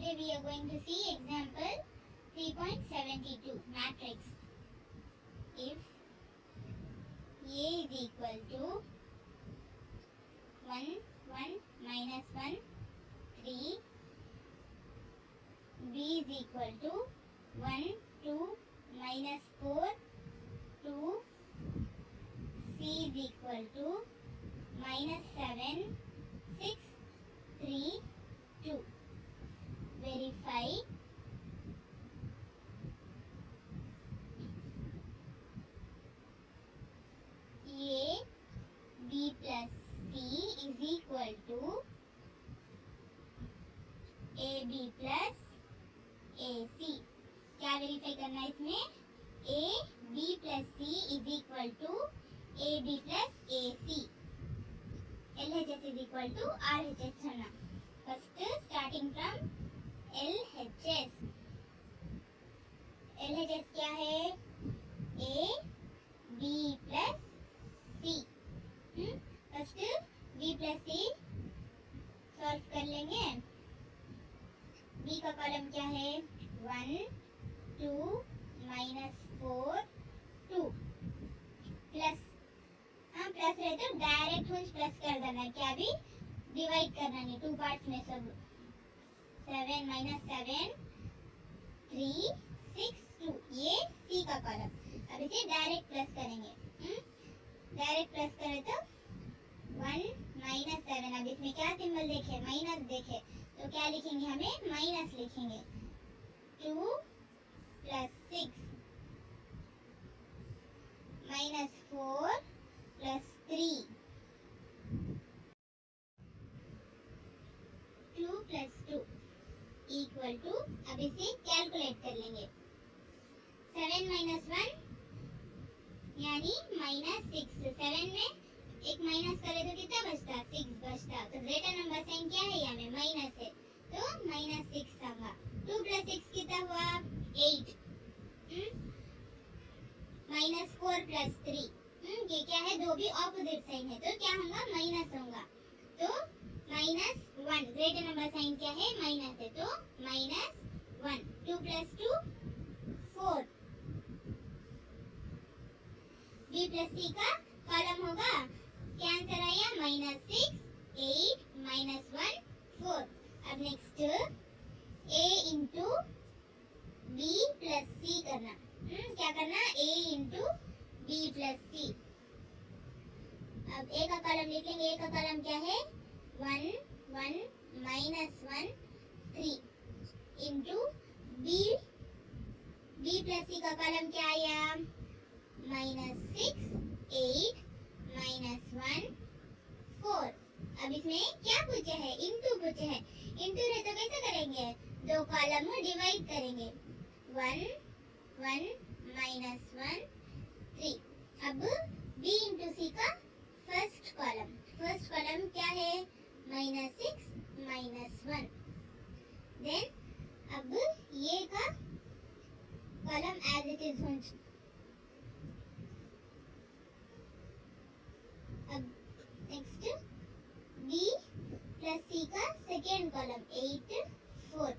Today we are going to see example 3.72 matrix. If A is equal to 1, 1, minus 1, 3, B is equal to 1, 2, minus 4, 2, C is equal to minus 7, 6, 3, 2. Verify A, B plus C is equal to AB plus AC. क्या verify करना है इसमें? A, B plus C is equal to AB plus AC. LHS is equal to RHS होना. First starting from LHS. LHS क्या है? A, B plus C. First B plus C solve कर लेंगे. B का column क्या है? 1, 2, minus 4, 2 plus. हाँ plus रहे तो डायरेक्ट कुछ प्लस कर देना है. क्या भी डिवाइड करना नहीं. टू पार्ट्स में सब. 7 minus 7, 3, 6, 2. ये C का कॉलम. अब इसे डायरेक्ट प्लस करेंगे. डायरेक्ट प्लस करें तो 1 minus 7. अब इसमें क्या सिंबल देखे? माइनस देखे. तो क्या लिखेंगे? हमें माइनस लिखेंगे. 2 plus 6 minus 4 plus 3. 2 plus 2 equal to. अब इसे कैलकुलेट कर लेंगे. 7 minus 1 यानी minus 6. 7 में एक माइनस करे तो कितना बचता? 6 बचता. तो ग्रेटर नंबर साइन क्या है? यहाँ में माइनस है तो माइनस 6 आएगा. 2 plus 6 कितना हुआ? 8. Minus 4 plus 3. ये क्या है? दो भी ऑपोजिट साइन है तो क्या होगा? माइनस होगा. तो माइनस 1. ग्रेटर नंबर साइन क्या है? माइनस है तो minus 1. 2 plus 2 4. B plus C का कॉलम होगा. क्या आंसर आया? Minus 6, 8, minus 1, 4. अब next A into B plus C करना. क्या करना? A into B plus C. अब A का कॉलम लिख लेंगे. A का कॉलम क्या है? 1, 1, minus 1, 3 into B plus C का कॉलम क्या आया? Minus 6, 8, minus 1, 4. अब इसमें क्या पूछे है? इंटू पूछे है. इंटू रहे तो कैसे करेंगे? दो कॉलम में डिवाइड करेंगे. 1, 1, माइनस 1, 3. अब B इंटू C का फर्स्ट कॉलम क्या है? Minus 6, minus 1. देन अब ये का कॉलम एज इट इज होना. अब नेक्स्ट B प्लस C का सेकेंड कॉलम 8, 4.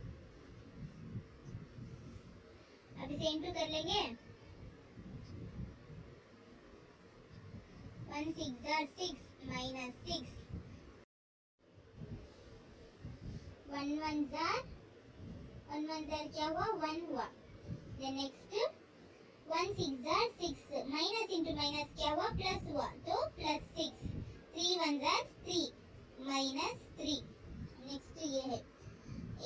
अब इसे इंटू कर लेंगे. 1 6 are 6 minus 6. 1 1 क्या हुआ? 1 हुआ. Then next 1 6 are 6. Minus into minus क्या हुआ? प्लस हुआ तो प्लस 6. 3 1 are 3 minus 3. नेक्स्ट ये है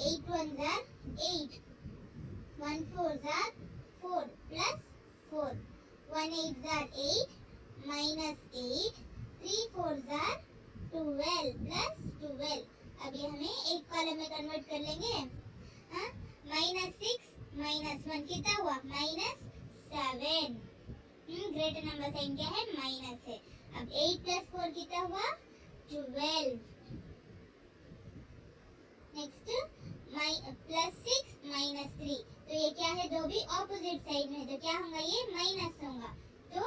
8 1 are 8. 1 4 are 4 plus 4. 1 8 are 8 minus 8. 3 4 are 12 plus 12. अब ये हमें एक कॉलम में कन्वर्ट कर लेंगे. माइनस 6 माइनस 1 कितना हुआ? माइनस 7. ग्रेटर नंबर साइन क्या है? माइनस है. अब 8 प्लस 4 कितना हुआ? 12. Next plus 6 minus 3. तो ये क्या है? दो भी ऑपोजिट साइड में है तो क्या होगा? ये माइनस होगा तो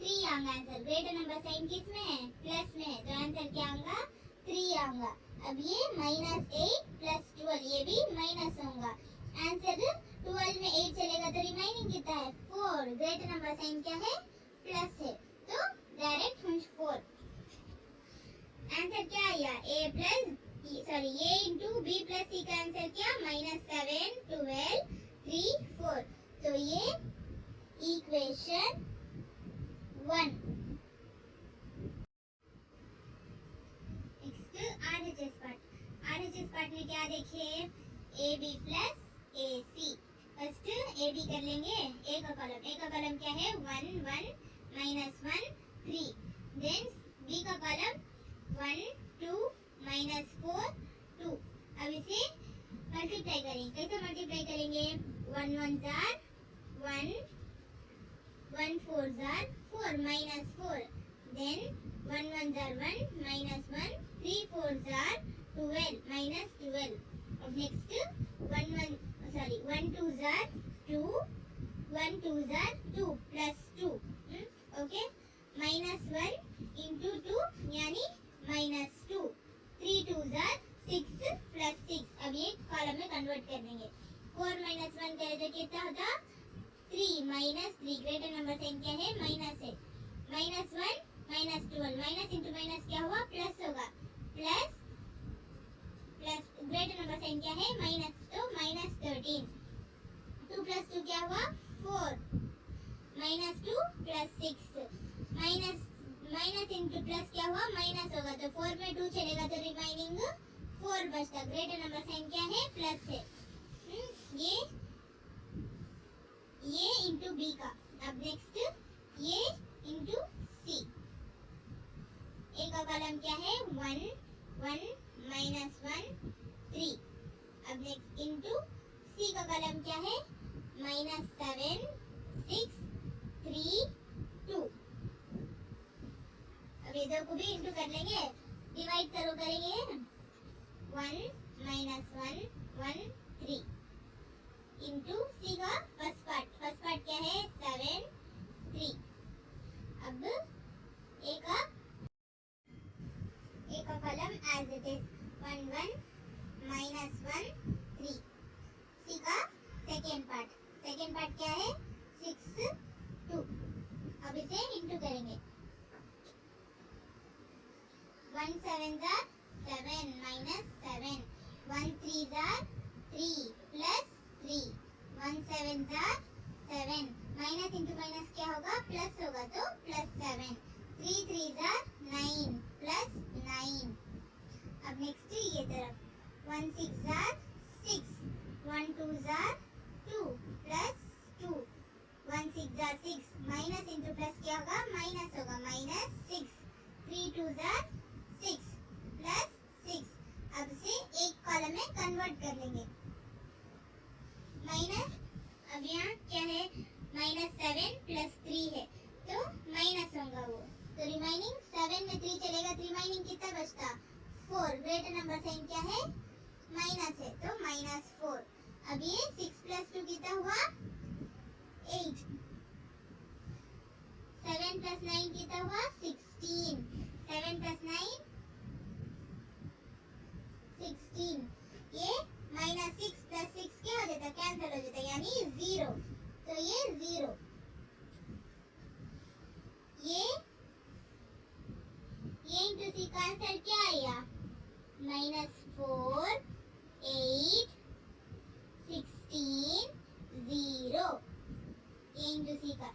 3 आएगा आंसर. ग्रेटर नंबर साइन किस में है? प्लस में है तो आंसर क्या होगा? 3 आऊंगा। अब ये -8 प्लस 12 ये भी माइनस होगा। आंसर 12 में 8 चलेगा तो रिमाइनिंग कितना है 4। ग्रेटर नंबर साइन क्या है प्लस है तो डायरेक्ट हम 4। आंसर क्या आया a इंटू बी प्लस सी का आंसर क्या -7 12 3 4। तो ये इक्वेशन 1। नेक्स्ट आरएचएस पार्ट में क्या देखे A B plus A C. First A B कर लेंगे। ए का कॉलम क्या है 1 1 -1 3। देन बी का कॉलम 1 2 -4 2। अब इसे मल्टीप्लाई करेंगे। कैसे मल्टीप्लाई करेंगे 1 1 जार 1 1 4 जार 4 -4। देन 1 1 जार 1 -1 3 4 जार 12 -12। अब नेक्स्ट 1 2 जार 2 1 2 जार 2 प्लस 2। ओके -1 इंटू 2 यानी -2 3 2 जार 6 प्लस 6। अब ये कॉलम में कन्वर्ट कर देंगे। 4 -1 करे तो कितना होता 3 -3। ग्रेटर नंबर साइन क्या है माइनस है। -1 -12 माइनस इंटू माइनस क्या हुआ प्लस होगा। प्लस ग्रेटर नंबर साइन क्या है माइनस तो -13। 2 प्लस 2 क्या हुआ 4 -2 प्लस 6। माइनस इंटू प्लस क्या हुआ माइनस होगा तो 4 में 2 चलेगा तो रिमाइनिंग 4 बचता। ग्रेटर नंबर साइन क्या है प्लस है। ये इंटू बी का। अब नेक्स्ट ये इंटू सी। ए का कॉलम क्या है 1 1 -1 3। अब नेक्स्ट इंटू सी का कॉलम क्या है -7 6 3 2। अब ये दो को भी इंटू कर लेंगे। डिवाइड करेंगे 1 -1 1 3 इंटू सी का फर्स्ट पार्ट क्या है 7 3। अब ए का कॉलम एज इट इज 1 1 -1 3। सी का सेकेंड पार्ट क्या है 6 2। अब इसे इंटू करेंगे 1 7 jar 7 -7 1 3 jar 3 plus 3 1 7 jar 7 minus into minus क्या होगा प्लस होगा तो +7 3 3 जार 9 प्लस 9। अब नेक्स्ट ये तरफ 1 6 जार 6 1 2 जार 2 plus 2 1 6 jar 6 minus into plus क्या होगा माइनस होगा -6 3 2 जार 6 प्लस 6। अब से एक कॉलम में कन्वर्ट कर लेंगे। माइनस अब यहाँ क्या है -7 प्लस 3 है तो माइनस होगा वो तो रिमाइनिंग 7 में 3 चलेगा तो रिमाइनिंग कितना बचता 4। ग्रेटर नंबर साइन क्या है माइनस है तो -4। अब ये 6 प्लस 2 कितना हुआ 8। 7 प्लस 9 कितना हुआ 16। 7 प्लस 9 16। ये -6 प्लस 6 क्या हो जाता कैंसिल हो जाता यानी 0 तो ये 0। ये इंटू सी का आंसर क्या आया -4 8 16 0। ये इंटू सी का।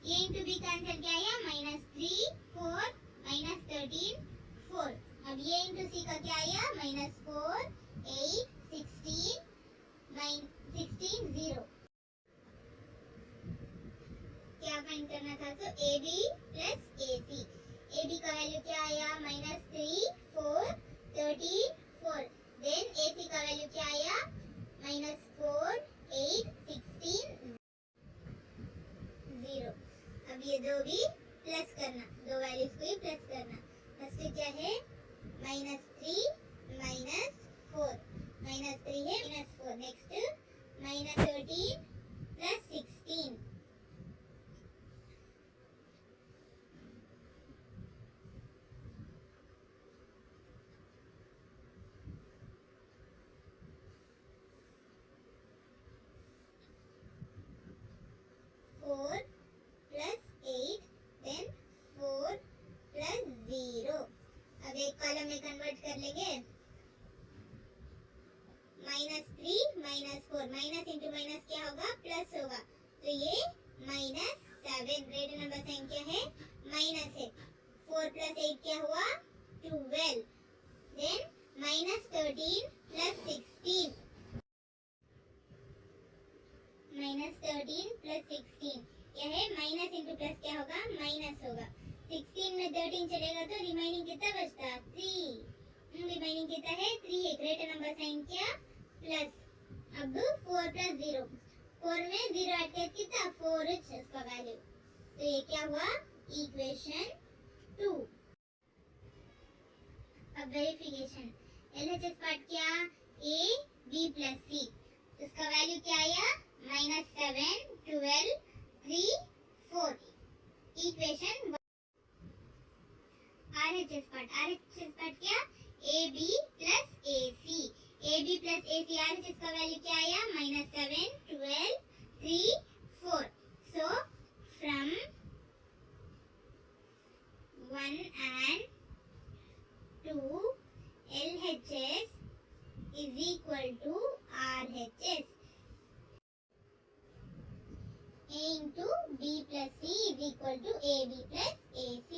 ये इंटू बी का आंसर क्या आया -3 4 -13 4। अब ये इंटू सी का क्या आया -4 8 16 16 0। क्या फाइंड करना था तो A B plus A C. A B का वैल्यू क्या आया -3 4 13 4। देन ए सी का वैल्यू क्या आया -4 8 16 0। अब ये दो भी प्लस करना दो वैल्यूज को ही प्लस करना। फर्स्ट क्या है -3 -4 -3 है -4। Next -13 plus 16। 4 plus 8 क्या हुआ 12. Then minus 13 plus 16. Minus 13 plus 16 क्या है माइनस इंटू प्लस क्या होगा माइनस होगा. 16 में 13 चलेगा तो रिमाइनिंग कितना बचता 3. रिमाइनिंग कितना है 3 है. ग्रेटर नंबर साइन क्या प्लस. अब 4 plus 0 4 में 0 ऐड कर कितना 4 इसका वैल्यू. तो ये क्या हुआ इक्वेशन 2. अब वेरिफिकेशन एलएचएस पार्ट क्या a b plus c. इसका वैल्यू क्या आया -7 12 3 4. इक्वेशन आरएचएस पार्ट क्या ab plus ac. ab plus ac RHS का वैल्यू क्या आया -7 12 3 4. So from 1 and 2 LHS is equal to RHS. A into B plus C is equal to AB plus AC.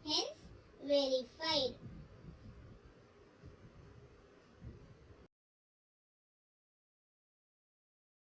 Hence verified.